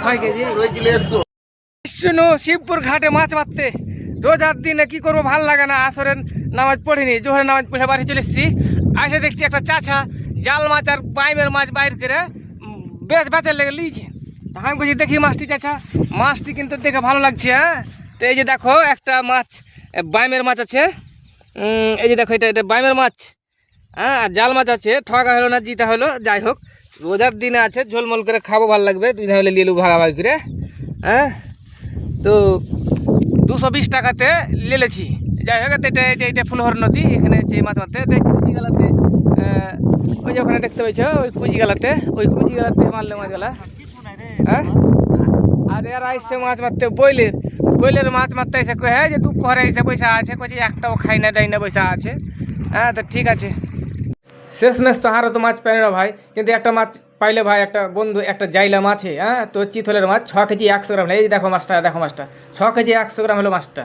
6 KG. শুনো, শিবপুর ঘাটে মাছ মারতে রোজার দিনে কি করবো, ভাল লাগে না। আসরের নামাজ পড়িনি, জোহরের নামাজ পড়ে বাড়ি চলে এসেছি। আসে দেখছি একটা চাচা জাল মাছ আর বাইমের মাছ বাইর করে বেশ বেচার লেগে লিয়েছে। আমি বলছি দেখি মাছটি চাচা, মাছটি কিন্তু দেখে ভালো লাগছে। হ্যাঁ, তো এই যে দেখো একটা মাছ, বাইমের মাছ আছে। এই যে দেখো, এটা বাইমের মাছ। হ্যাঁ, আর জাল মাছ আছে। ঠকা হলো না, জিতা হলো। যাই হোক, রোজার দিনে আছে, ঝোলমোল করে খাবো, ভালো লাগবে। তুই তাহলে নিয়ে নেবো ভাগাভাগি করে। হ্যাঁ, তো 220 টাকাতে লেলেছি। যাই হোক, এটা ফুলহর নদী, এখানে আছে মাছ মারতে। কুচিগালাতে ওই যে ওখানে দেখতে পাচ্ছ, ওই কুচিগালাতে মারলে মাছগুলা। হ্যাঁ, আর এরা এসে মাছ মারতে বইলের মাছ মারতে এসে কয়ে যে দুপুরে এসে পয়সা আছে, কইছে একটাও খাই না ডাই না পয়সা আছে। হ্যাঁ, তো ঠিক আছে। শেষমেশ তো হারও তো মাছ পাই না ভাই, কিন্তু একটা মাছ পাইলে ভাই, একটা বন্ধু একটা জাইলা মাছে। হ্যাঁ, তো চিতলের মাছ 6 কেজি 100 গ্রাম। এই দেখো মাছটা, 6 কেজি 100 গ্রাম হলো মাছটা।